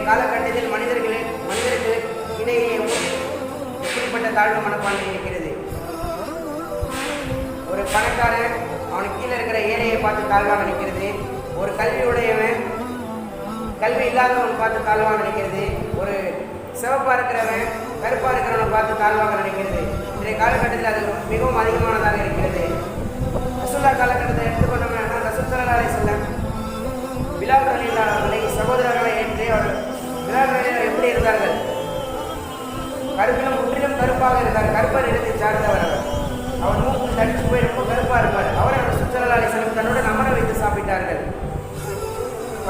காலகட்டத்தில் மனிதர்களுக்கு இடையே எப்படிப்பட்ட தாழ்வு மனப்பான்மை இருக்கிறது. ஒரு பணக்காரன் அவனுக்கு கீழே இருக்கிற ஏழையை பார்த்து தாழ்வாக நினைக்கிறது. ஒரு கல்வியுடையவன் கல்வி இல்லாதவன் பார்த்து தாழ்வாக நினைக்கிறது. ஒரு சிவப்பாக இருக்கிறவன் கருப்பாக இருக்கிறவனை பார்த்து தாழ்வாக நினைக்கிறது. இன்றைய காலகட்டத்தில் அது மிகவும் அதிகமானதாக இருக்கிறது. ரசூலுல்லாஹ் காலகட்டத்தை எடுத்துக்கொண்டோம்னா ரசூல் ஸல்லல்லாஹு அலைஹி வஸல்லம் பிலால் ரலியல்லாஹு அவர்களை சகோதரர்களை ஏற்று அவர் பிலால் ரலியல்லாஹு எப்படி இருந்தார்கள்? கருப்பிலும் முற்றிலும் கருப்பாக இருந்தார். கருப்பர் இடத்தை சார்ந்தவர். அவர் மூக்கு தடிச்சு போய் ரொம்ப கருப்பாக இருப்பார். அவரை ரசூல் ஸல்லல்லாஹு அலைஹி வஸல்லம் தன்னுடன் அமர வைத்து சாப்பிட்டார்கள்.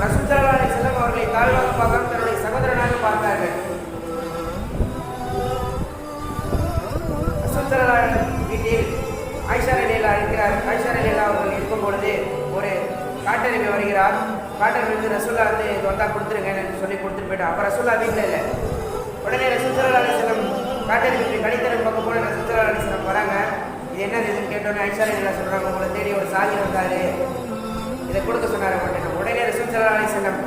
ரசூல் ஸல்லல்லாஹு அலைஹி வஸல்லம் அவர்களை தாழ்வாக பார்க்காம தன்னுடைய சகோதரனாக பார்த்தார்கள். ரசூல் ஸல்லல்லாஹு வீட்டில் ஆயிஷா ரலியல்லாஹு இருக்கிறார். ஆயிஷா ரலியல்லாஹு அவர்கள் இருக்கும் பொழுது ஒரு காட்டெருமை வருகிறார். காட்டெருமை ரசூலுல்லாஹ் வந்து வந்தால் கொடுத்துருங்கன்னு சொல்லி கொடுத்துட்டு போயிட்டான். அப்போ ரசூலுல்லாஹ் வீட்டில் இல்லை. உடனே ரசூல் ஸல்லல்லாஹு அலைஹி வஸல்லம் காட்டெருமை கடித்தரம் பக்கம் போன ரசூல் ஸல்லல்லாஹு அலைஹி வஸல்லம் வராங்க. இது என்ன இதுன்னு கேட்டோன்னே ஆயிஷா ரலியல்லாஹு சொல்கிறாங்க, உங்களை தேடி ஒரு சாகி வந்தார், இதை கொடுக்க சொன்னார் மாட்டேன். உடனே ரசூல் ஸல்லல்லாஹு அலைஹி வஸல்லம்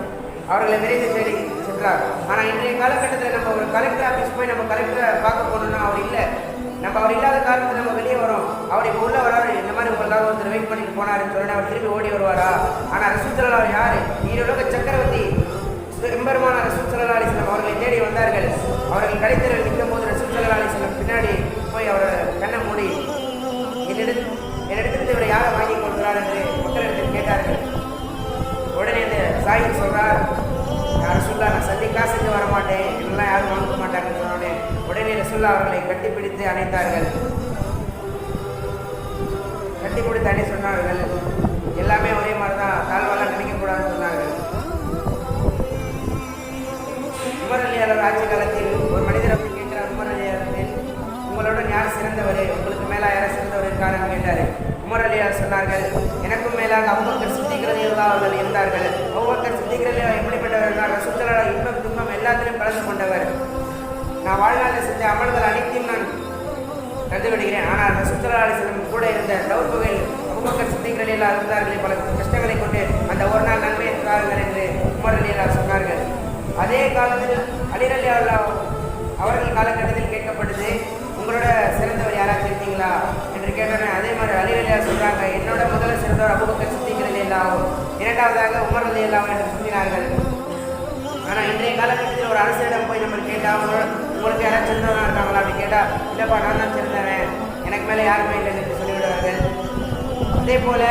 அவர்களை விரைந்து தேடி சென்றார். ஆனால் இன்றைய காலகட்டத்தில் நம்ம ஒரு கலெக்டர் ஆஃபீஸ் போய் நம்ம கலெக்டரை பார்க்க போகணுன்னா அவர் இல்லை. நம்ம அவர் இல்லாத காலத்தில் நம்ம வெளியே வரோம். அவர் இப்போ உள்ள வராரு, இந்த மாதிரி உங்களுக்காக ஒருத்தர் வெயிட் பண்ணிட்டு போனாருன்னு சொல்லிட்டு அவர் திரும்பி ஓடி வருவாரா? ஆனால் ரசூல் ஸல்லல்லாஹு யார்? ஈரோலக சக்கரவர்த்தி எம்பெருமான ரசூல் ஸல்லல்லாஹு அலைஹி வஸல்லம் அவர்களை தேடி வந்தார்கள். அவர்கள் கடைத்தெருவில் நிற்கும் போது ரசூல் ஸல்லல்லாஹு அலைஹி வஸல்லம் பின்னாடி போய் அவரை கண்ணை மூடி என்னிடத்திலிருந்து இவரை யாரை வாங்கி கொடுக்கிறார் என்று மக்களிடத்தில் கேட்டார்கள். உடனே அந்த சாஹிப் சொல்றார், ரசூலுல்லாஹ் நான் சந்திக்கா செஞ்சு வரமாட்டேன், இதெல்லாம் யாரும் வாங்க மாட்டாங்கன்னு சொன்னோடனே உடனே ரசூலுல்லாஹ் அவர்களை கட்டிப்பிடித்து அணைத்தார்கள். கட்டிப்பிடித்து அணை சொன்னார்கள், எல்லாமே ஒரே மாதிரி தான், தாழ்வாலாம் நினைக்கக்கூடாதுன்னு சொன்னார்கள். உமர் ரலியல்லாஹு ஆட்சி காலத்தில் ஒரு மனிதர் அப்படி கேட்கிறார், உமர் ரலியல்லாஹு உங்களோட யார் சிறந்தவர், உங்களுக்கு மேலே யாரும் சிறந்தவர் இருக்காருன்னு கேட்டார். உமர் ரலியல்லாஹு சொன்னார்கள், எனக்கும் மேலாக அபூபக்கர் சித்திக் ரலியல்லாஹு அவர்கள் இருந்தார்கள். அபூபக்கர் சித்திக் ரலியல்லாஹு எப்படிப்பட்டவர்? ரசூல் ஸல்லல்லாஹு இன்பம் துன்பம் எல்லாத்திலும் கலந்து கொண்டவர். நான் வாழ்நாளில் செஞ்ச அமல்கள் அனைத்தையும் நான் கண்டு விடுகிறேன். ஆனால் ரசூல் ஸல்லல்லாஹு அலைஹி வஸல்லம் கூட இருந்த தௌபுகள் அபூபக்கர் சித்திக் ரலியல்லாஹு இருந்தார்கள். பல கஷ்டங்களை கொண்டு அந்த ஒரு நாள் நன்மை இருக்கிறார்கள் என்று உமர் ரலியல்லாஹு சொன்னார்கள். அதே காலத்தில் அலி ரலியல்லாஹு அவர்கள் காலகட்டத்தில் கேட்கப்பட்டது, உங்களோட சிறந்தவர் யாராச்சும் இருக்கீங்களா என்று கேட்டோன்னே அதே மாதிரி அலி ரலியல்லாஹு சொல்கிறாங்க, என்னோட முதல்ல சிறந்தவர் அபூபக்கர் சித்திக் ரலியல்லாஹு, இரண்டாவதாக உமர் ரலியல்லாஹு என்று சொன்னார்கள். ஆனால் இன்றைய காலகட்டத்தில் ஒரு அரசிடம் போய் நம்ம கேட்டால் உங்களுக்கு யாராவது சிறந்தவனாக இருக்காங்களா அப்படி கேட்டால், இல்லைப்பா நான் தான் சிறந்தவன், எனக்கு மேலே யாருமே இல்லை என்று சொல்லிவிடுவார்கள். அதே போல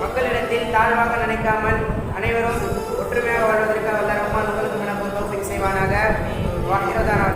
மக்களிடத்தில் தாழ்வாக நினைக்காமல் அனைவரும் ஒற்றுமையாக வாழ்வதற்கு வல்ல ரஹ்மான் உங்களுக்கு தௌஃபீக் செய்வானாக. வாஹிரதானா.